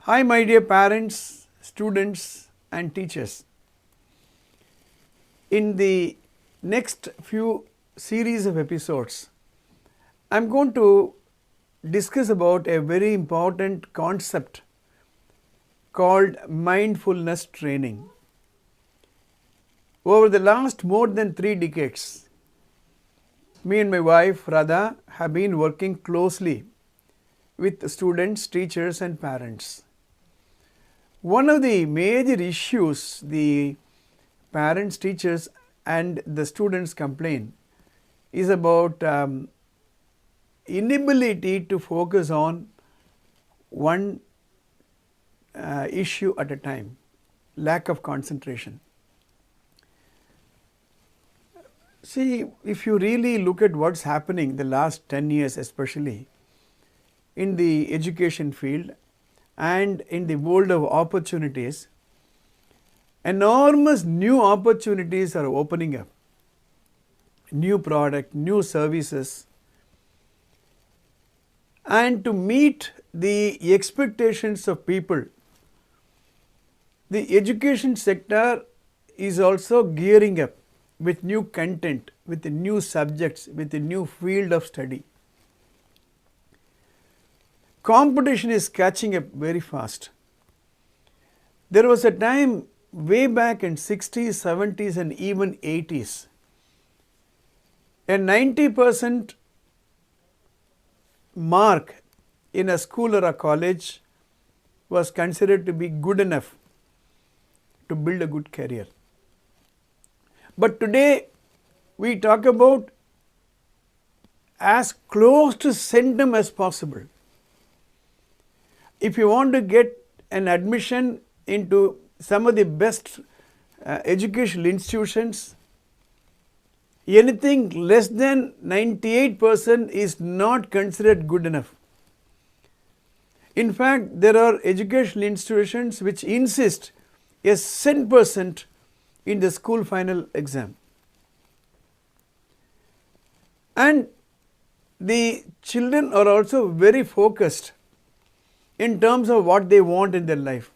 Hi my dear parents, students and teachers. In the next few series of episodes, I am going to discuss about a very important concept called mindfulness training. Over the last more than 3 decades, me and my wife Radha have been working closely with students, teachers and parents. One of the major issues the parents, teachers and the students complain is about inability to focus on one issue at a time, lack of concentration. See, if you really look at what's happening the last 10 years especially in the education field and in the world of opportunities, enormous new opportunities are opening up. New product, new services. And to meet the expectations of people, the education sector is also gearing up with new content, with new subjects, with a new field of study. Competition is catching up very fast. There was a time way back in 60s, 70s and even 80s, a 90% mark in a school or a college was considered to be good enough to build a good career. But today we talk about as close to centum as possible. If you want to get an admission into some of the best educational institutions, anything less than 98% is not considered good enough. In fact, there are educational institutions which insist a 100% in the school final exam. And the children are also very focused in terms of what they want in their life.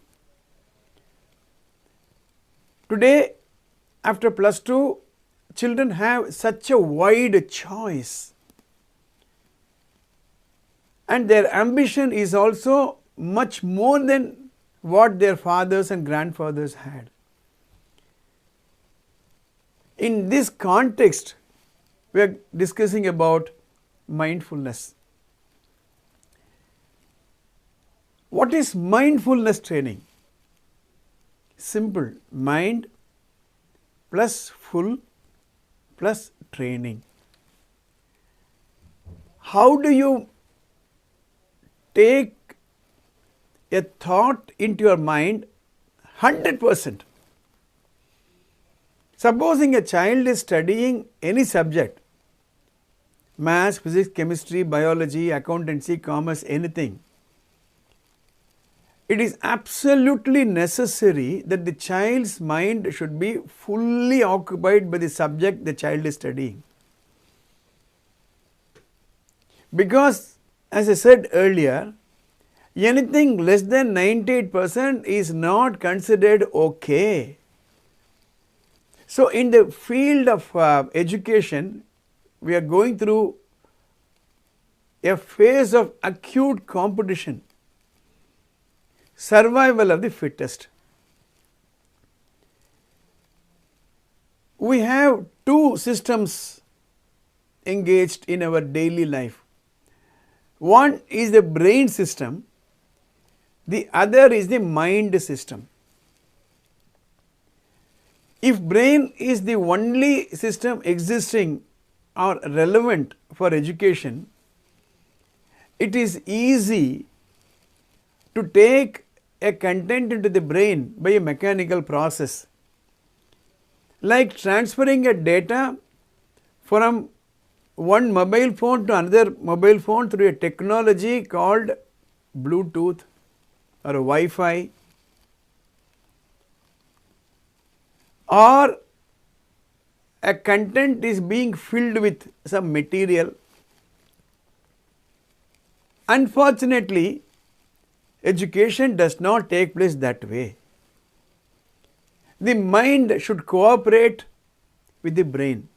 Today, after plus 2, children have such a wide choice. And their ambition is also much more than what their fathers and grandfathers had. In this context, we are discussing about mindfulness. What is mindfulness training? Simple. Mind plus full plus training. How do you take a thought into your mind 100%? Supposing a child is studying any subject, maths, physics, chemistry, biology, accountancy, commerce, anything, it is absolutely necessary that the child's mind should be fully occupied by the subject the child is studying. Because, as I said earlier, anything less than 98% is not considered okay. So, in the field of education, we are going through a phase of acute competition. Survival of the fittest. We have two systems engaged in our daily life. One is the brain system, the other is the mind system. If brain is the only system existing or relevant for education, it is easy to take a content into the brain by a mechanical process, like transferring a data from one mobile phone to another mobile phone through a technology called Bluetooth or Wi-Fi, or a content is being filled with some material. Unfortunately, Education does not take place that way. The mind should cooperate with the brain.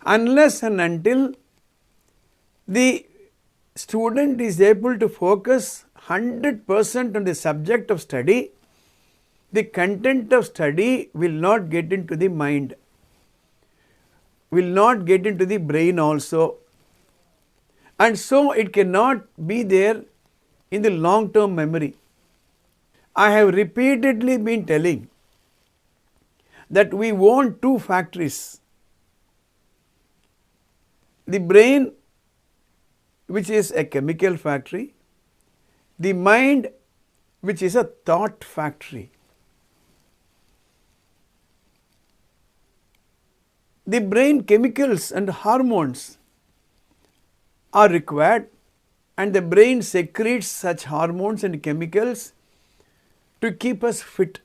Unless and until the student is able to focus 100% on the subject of study, the content of study will not get into the mind, will not get into the brain also, and so it cannot be there in the long term memory. I have repeatedly been telling that we own two factories. The brain, which is a chemical factory, the mind, which is a thought factory. The brain chemicals and hormones are required, and the brain secretes such hormones and chemicals to keep us fit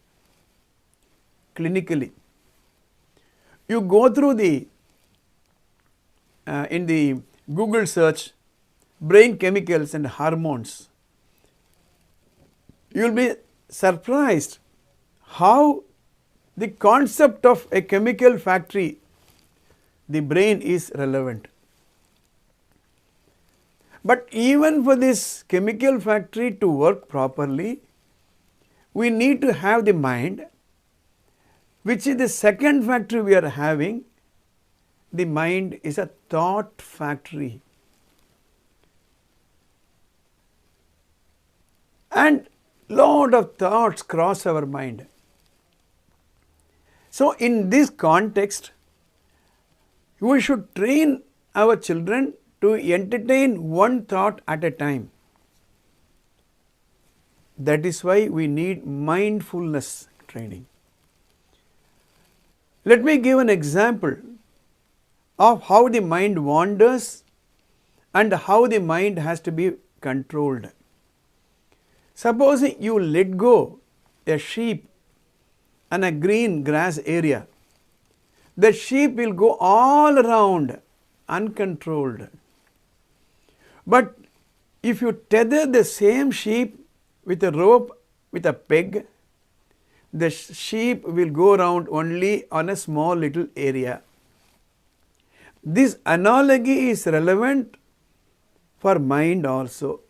clinically. You go through the in the Google search brain chemicals and hormones, you will be surprised how the concept of a chemical factory, the brain, is relevant. But even for this chemical factory to work properly, we need to have the mind, which is the second factory we are having. The mind is a thought factory. And lot of thoughts cross our mind. So in this context, we should train our children to entertain one thought at a time. That is why we need mindfulness training. Let me give an example of how the mind wanders and how the mind has to be controlled. Supposing you let go a sheep on a green grass area, the sheep will go all around uncontrolled. But if you tether the same sheep with a rope, with a peg, the sheep will go around only on a small little area. This analogy is relevant for mind also.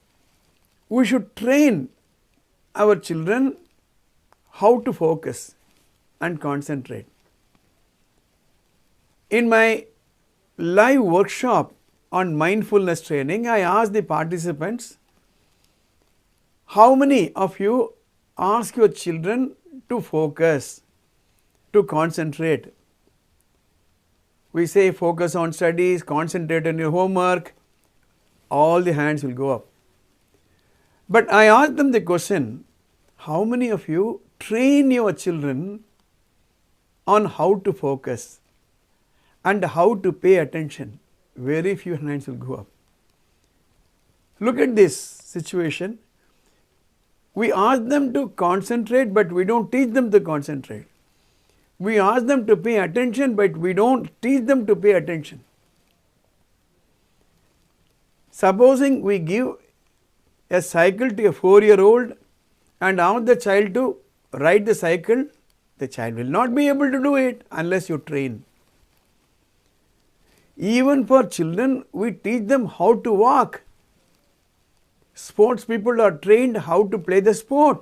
We should train our children how to focus and concentrate. In my live workshop on mindfulness training, I asked the participants, how many of you ask your children to focus, to concentrate? We say focus on studies, concentrate on your homework, all the hands will go up. But I asked them the question, how many of you train your children on how to focus and how to pay attention? Very few hands will go up. Look at this situation. We ask them to concentrate, but we don't teach them to concentrate. We ask them to pay attention, but we don't teach them to pay attention. Supposing we give a cycle to a 4-year-old and ask the child to ride the cycle, the child will not be able to do it unless you train. Even for children, we teach them how to walk. Sports people are trained how to play the sport.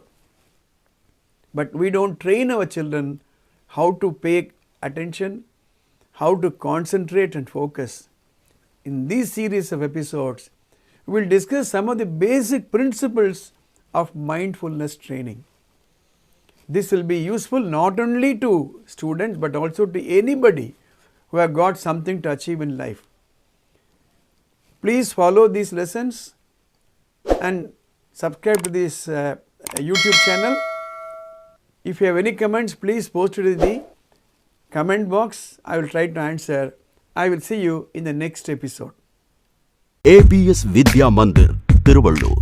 But we don't train our children how to pay attention, how to concentrate and focus. In this series of episodes, we will discuss some of the basic principles of mindfulness training. This will be useful not only to students but also to anybody who have got something to achieve in life. Please follow these lessons and subscribe to this YouTube channel. If you have any comments, please post it in the comment box. I will try to answer. I will see you in the next episode. ABS Vidya Mandir, Thiruvallur.